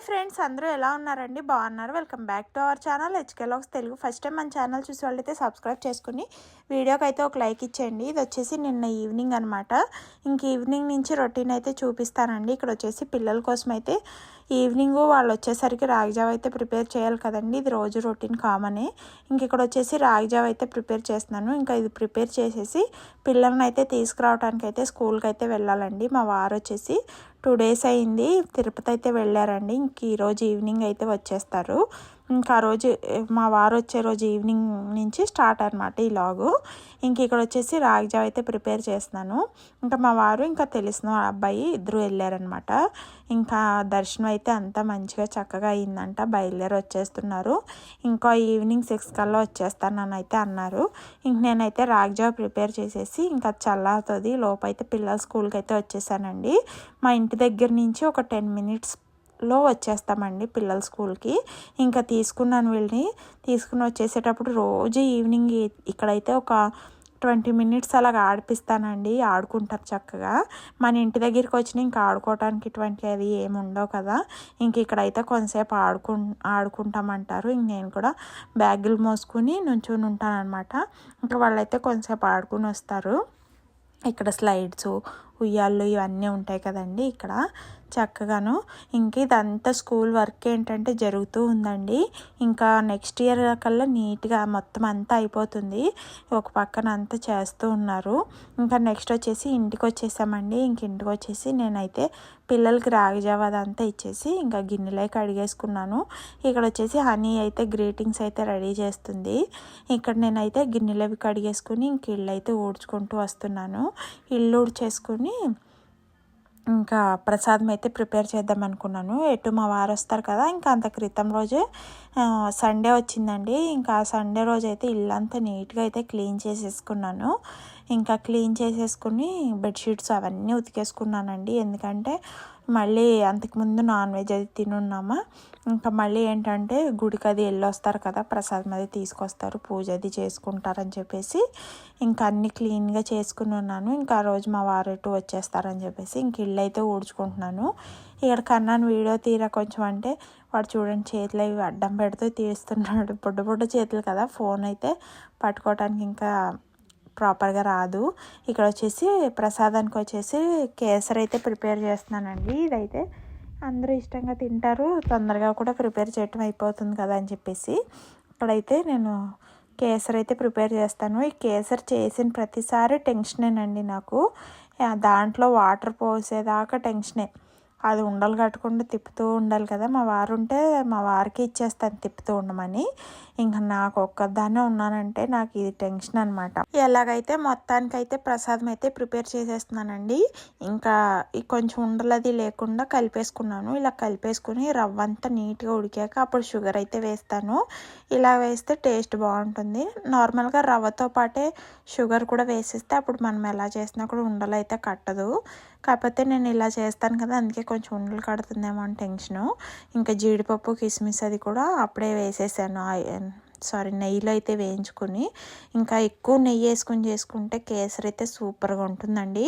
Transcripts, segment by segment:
Friends, అందరూ ఎలా ఉన్నారండి? బాగున్నారు. Welcome back to our channel HK vlogs Telugu. First time మన ఛానల్ చూసే వాళ్ళైతే సబ్స్క్రైబ్ చేసుకుని వీడియోకి అయితే ఒక లైక్ ఇచ్చేయండి. ఇది వచ్చేసి నిన్న ఈవినింగ్ అనమాట. ఇంక ఈవినింగ్ నుంచి రొటీన్ అయితే చూపిస్తానండి. ఇక్కడ వచ్చేసి పిల్లల కోసం అయితే ఈవినింగ్ వాళ్ళు వచ్చేసరికి రాగిజావ అయితే ప్రిపేర్ చేయాలి కదండి. ఇది రోజు రొటీన్ కామనే. ఇంక ఇక్కడ వచ్చేసి రాగిజావ అయితే ప్రిపేర్ చేస్తున్నాను. ఇంకా ఇది ప్రిపేర్ చేసేసి పిల్లల్ని అయితే తీసుకురావడానికి అయితే స్కూల్కి అయితే వెళ్ళాలండి. మా వారు వచ్చేసి 2 days అయింది తిరుపతి అయితే వెళ్ళారండి. ఇంక ఈరోజు ఈవినింగ్ అయితే వచ్చేస్తారు. ఇంకా ఆ రోజు మా వారు వచ్చే రోజు ఈవినింగ్ నుంచి స్టార్ట్ అనమాట ఈ లాగు. ఇంక ఇక్కడ వచ్చేసి రాగిజావ అయితే ప్రిపేర్ చేస్తున్నాను. ఇంకా మా వారు ఇంకా తెలిసిన అబ్బాయి ఇద్దరు వెళ్ళారనమాట. ఇంకా దర్శనం అయితే అంతా మంచిగా చక్కగా అయిందంట. బయలుదేరి వచ్చేస్తున్నారు. ఇంకా ఈవినింగ్ 6 కల్లా వచ్చేస్తానని అయితే అన్నారు. ఇంక నేనైతే రాగిజావ ప్రిపేర్ చేసేసి ఇంకా చల్లారుతుంది లోపైతే పిల్లల స్కూల్కి అయితే వచ్చేసానండి. మా ఇంటి దగ్గర నుంచి ఒక 10 minutesలో వచ్చేస్తామండి పిల్లల స్కూల్కి. ఇంకా తీసుకున్నాను వీళ్ళని. తీసుకుని వచ్చేసేటప్పుడు రోజు ఈవినింగ్ ఇక్కడైతే ఒక 20 minutes అలాగ ఆడిపిస్తానండి. ఆడుకుంటారు చక్కగా. మన ఇంటి దగ్గరికి వచ్చిన ఇంకా ఆడుకోవడానికి ఇటువంటి అది ఏమి ఉండవు కదా. ఇంక ఇక్కడైతే కొంతసేపు ఆడుకుంటామంటారు. ఇంక నేను కూడా బ్యాగులు మోసుకుని నుంచుని ఉంటాను అనమాట. ఇంకా వాళ్ళైతే కొంతసేపు ఆడుకుని వస్తారు. ఇక్కడ స్లైడ్స్, ఉయ్యాళ్ళు ఇవన్నీ ఉంటాయి కదండి ఇక్కడ చక్కగాను. ఇంక ఇదంతా స్కూల్ వర్క్ ఏంటంటే జరుగుతూ ఉందండి. ఇంకా నెక్స్ట్ ఇయర్ కల్లా నీట్గా మొత్తం అంతా అయిపోతుంది. ఒక పక్కన అంతా చేస్తూ ఉన్నారు. ఇంకా నెక్స్ట్ వచ్చేసి ఇంటికి వచ్చేసామండి. ఇంక ఇంటికి వచ్చేసి నేనైతే పిల్లలకి రాగిజావ అదంతా ఇచ్చేసి ఇంకా గిన్నెలే కడిగేసుకున్నాను. ఇక్కడ వచ్చేసి హనీ అయితే గ్రీటింగ్స్ అయితే రెడీ చేస్తుంది. ఇక్కడ నేనైతే గిన్నెలు అవి కడిగేసుకుని ఇంక ఇల్లు అయితే ఊడ్చుకుంటూ వస్తున్నాను. ఇల్లు ఊడ్చేసుకుని ఇంకా ప్రసాదం అయితే ప్రిపేర్ చేద్దాం అనుకున్నాను. ఎటు మా వారు వస్తారు కదా. ఇంకా అంత క్రితం రోజే సండే వచ్చిందండి. ఇంకా సండే రోజు అయితే ఇల్లంతా నీట్గా అయితే క్లీన్ చేసేసుకున్నాను. ఇంకా క్లీన్ చేసేసుకుని బెడ్షీట్స్ అవన్నీ ఉతికేసుకున్నానండి. ఎందుకంటే మళ్ళీ అంతకుముందు నాన్ వెజ్ అది తినున్నామా. ఇంకా మళ్ళీ ఏంటంటే గుడికి అది వెళ్ళొస్తారు కదా, ప్రసాదం అది తీసుకొస్తారు, పూజ అది చేసుకుంటారని చెప్పేసి ఇంకా అన్నీ క్లీన్గా చేసుకుని ఉన్నాను. ఇంకా ఆ రోజు మా వారు వచ్చేస్తారని చెప్పేసి ఇంక ఇల్లు అయితే ఊడ్చుకుంటున్నాను. ఇక్కడ కన్నాను వీడియో తీరా కొంచెం అంటే వాడు చూడండి చేతులు అవి అడ్డం పెడుతూ తీస్తున్నాడు. బుడ్డ చేతులు కదా, ఫోన్ అయితే పట్టుకోవడానికి ఇంకా ప్రాపర్గా రాదు. ఇక్కడ వచ్చేసి ప్రసాదానికి వచ్చేసి కేసరి అయితే ప్రిపేర్ చేస్తున్నానండి. ఇదైతే అందరూ ఇష్టంగా తింటారు, తొందరగా కూడా ప్రిపేర్ చేయటం అయిపోతుంది కదా అని చెప్పేసి ఇక్కడైతే నేను కేసరి అయితే ప్రిపేర్ చేస్తాను. ఈ కేసరి చేసిన ప్రతిసారి టెన్షనేనండి నాకు. దాంట్లో వాటర్ పోసేదాకా టెన్షనే. అది ఉండలు కట్టకుండా తిప్పుతూ ఉండాలి కదా. మా వారు ఉంటే మా వారికి ఇచ్చేస్తాను తిప్పుతూ ఉండమని. ఇంకా నాకు ఒక్కదాన్నే ఉన్నానంటే నాకు ఇది టెన్షన్ అనమాట. ఎలాగైతే మొత్తానికైతే ప్రసాదం అయితే ప్రిపేర్ చేసేస్తున్నానండి. ఇంకా కొంచెం ఉండలది లేకుండా కలిపేసుకున్నాను. ఇలా కలిపేసుకుని రవ్వ అంతా నీట్గా ఉడికాక అప్పుడు షుగర్ అయితే వేస్తాను. ఇలా వేస్తే టేస్ట్ బాగుంటుంది. నార్మల్గా రవ్వతో పాటే షుగర్ కూడా వేసేస్తే అప్పుడు మనం ఎలా చేసినా కూడా ఉండలు అయితే కట్టదు. కాకపోతే నేను ఇలా చేస్తాను కదా, అందుకే కొంచెం ఉండలు కడుతుందేమో అని టెన్షను. ఇంకా జీడిపప్పు, కిస్మిస్ అది కూడా అప్పుడే వేసేసాను. నెయ్యిలో అయితే వేయించుకుని. ఇంకా ఎక్కువ నెయ్యి వేసుకుని చేసుకుంటే కేసరి అయితే సూపర్గా ఉంటుందండి.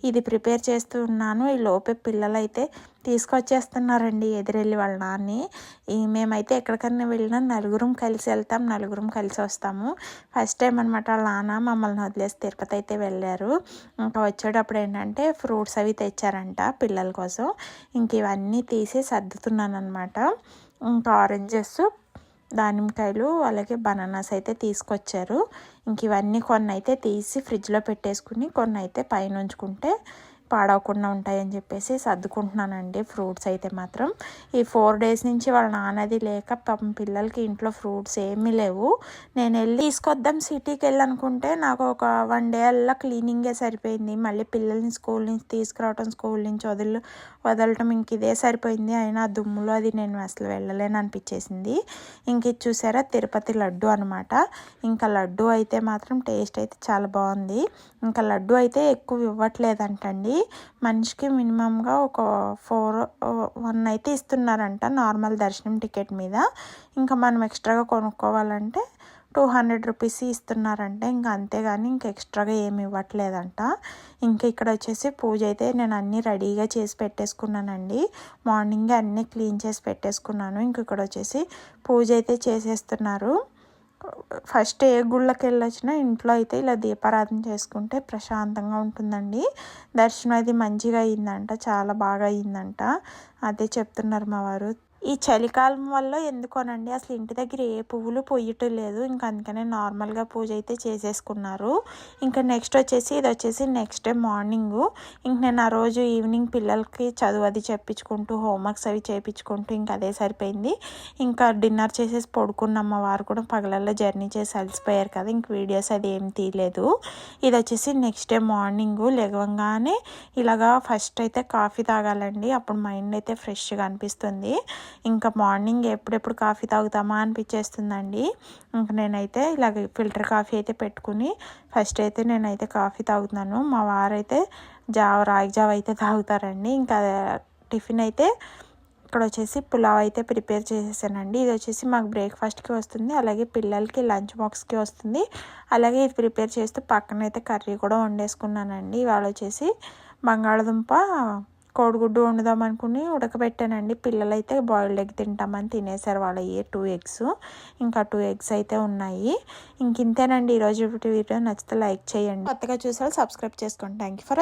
ఇది ప్రిపేర్ చేస్తూ ఉన్నాను. ఈ లోపే పిల్లలు అయితే తీసుకొచ్చేస్తున్నారండి ఎదురెళ్ళి వాళ్ళ నాన్ని. మేమైతే ఎక్కడికన్నా వెళ్ళినా నలుగురం కలిసి వెళ్తాం, నలుగురం కలిసి వస్తాము. ఫస్ట్ టైం అనమాట వాళ్ళ నాన్న మమ్మల్ని వదిలేసి తిరుపతి అయితే వెళ్ళారు. ఇంకా వచ్చేటప్పుడు ఏంటంటే ఫ్రూట్స్ అవి తెచ్చారంట పిల్లల కోసం. ఇంక ఇవన్నీ తీసి సర్దుతున్నాను అనమాట. ఇంకా ఆరెంజెస్, దానిమ్మకాయలు అలాగే బనానాస్ అయితే తీసుకొచ్చారు. ఇంక ఇవన్నీ కొన్ని అయితే తీసి ఫ్రిడ్జ్లో పెట్టేసుకుని కొన్ని అయితే పైన ఉంచుకుంటే పాడవకుండా ఉంటాయని చెప్పేసి సర్దుకుంటున్నానండి. ఫ్రూట్స్ అయితే మాత్రం ఈ 4 days నుంచి వాళ్ళ నాన్నది లేక పాపం పిల్లలకి ఇంట్లో ఫ్రూట్స్ ఏమీ లేవు. నేను వెళ్ళి తీసుకొద్దాం సిటీకి వెళ్ళనుకుంటే నాకు ఒక 1 day అలా క్లీనింగే సరిపోయింది. మళ్ళీ పిల్లల్ని స్కూల్ నుంచి తీసుకురావటం, స్కూల్ నుంచి వదలటం ఇంక ఇదే సరిపోయింది. అయినా ఆ దుమ్ములో అది నేను అసలు వెళ్ళలేను అనిపించేసింది. ఇంక ఇది చూసారా తిరుపతి లడ్డు అనమాట. ఇంకా లడ్డు అయితే మాత్రం టేస్ట్ అయితే చాలా బాగుంది. ఇంకా లడ్డు అయితే ఎక్కువ ఇవ్వట్లేదంటండి. మనిషికి మినిమంగా ఒక 1 అయితే ఇస్తున్నారంట నార్మల్ దర్శనం టికెట్ మీద. ఇంకా మనం ఎక్స్ట్రాగా కొనుక్కోవాలంటే 200 రూపీస్ ఇస్తున్నారంట. ఇంకా అంతేగాని ఇంక ఎక్స్ట్రాగా ఏమి ఇవ్వట్లేదంట. ఇంకా ఇక్కడ వచ్చేసి పూజ అయితే నేను అన్నీ రెడీగా చేసి పెట్టేసుకున్నానండి. మార్నింగే అన్నీ క్లీన్ చేసి పెట్టేసుకున్నాను. ఇంక ఇక్కడ వచ్చేసి పూజ అయితే చేసేస్తున్నారు. ఫస్ట్ ఏ గుళ్ళకి వెళ్ళొచ్చినా ఇంట్లో అయితే ఇలా దీపారాధన చేసుకుంటే ప్రశాంతంగా ఉంటుందండి. దర్శనం అది మంచిగా అయిందంట, చాలా బాగా అయిందంట. అదే చెప్తున్నారు మా వారు. ఈ చలికాలం వల్ల ఎందుకోనండి అసలు ఇంటి దగ్గర ఏ పువ్వులు పొయ్యటం లేదు. ఇంకా అందుకనే నార్మల్గా పూజ అయితే చేసేసుకున్నారు. ఇంకా నెక్స్ట్ వచ్చేసి ఇది వచ్చేసి నెక్స్ట్ డే మార్నింగు. ఇంక నేను ఆ రోజు ఈవినింగ్ పిల్లలకి చదువు అది చెప్పించుకుంటూ హోంవర్క్స్ అవి చేయించుకుంటూ ఇంకా అదే సరిపోయింది. ఇంకా డిన్నర్ చేసేసి పడుకున్నాం. మా వారు కూడా పగలల్లో జర్నీ చేసి అలసిపోయారు కదా, ఇంక వీడియోస్ అది ఏం తీయలేదు. ఇది వచ్చేసి నెక్స్ట్ డే మార్నింగు లేవగానే ఇలాగా ఫస్ట్ అయితే కాఫీ తాగాలండి. అప్పుడు మైండ్ అయితే ఫ్రెష్గా అనిపిస్తుంది. ఇంకా మార్నింగ్ ఎప్పుడెప్పుడు కాఫీ తాగుతామా అనిపించేస్తుందండి. ఇంక నేనైతే ఇలాగ ఫిల్టర్ కాఫీ అయితే పెట్టుకుని ఫస్ట్ అయితే నేనైతే కాఫీ తాగుతున్నాను. మా వారైతే రాగి జావ అయితే తాగుతారండి. ఇంకా టిఫిన్ అయితే ఇక్కడ వచ్చేసి పులావ్ అయితే ప్రిపేర్ చేసేసానండి. ఇది వచ్చేసి మాకు బ్రేక్ఫాస్ట్కి వస్తుంది, అలాగే పిల్లలకి లంచ్ బాక్స్కి వస్తుంది. అలాగే ఇది ప్రిపేర్ చేస్తూ పక్కన అయితే కర్రీ కూడా వండేసుకున్నానండి. ఇవాళ వచ్చేసి బంగాళదుంప కోడిగుడ్డు వండుదాం అనుకుని ఉడకబెట్టానండి. పిల్లలైతే బాయిల్డ్ ఎగ్ తింటామని తినేసారు. వాళ్ళ 2 ఎగ్స్, ఇంకా 2 ఎగ్స్ అయితే ఉన్నాయి. ఇంతేనండి ఈరోజు వీడియో. నచ్చితే లైక్ చేయండి, కొత్తగా చూసారు సబ్స్క్రైబ్ చేసుకోండి. Thank you for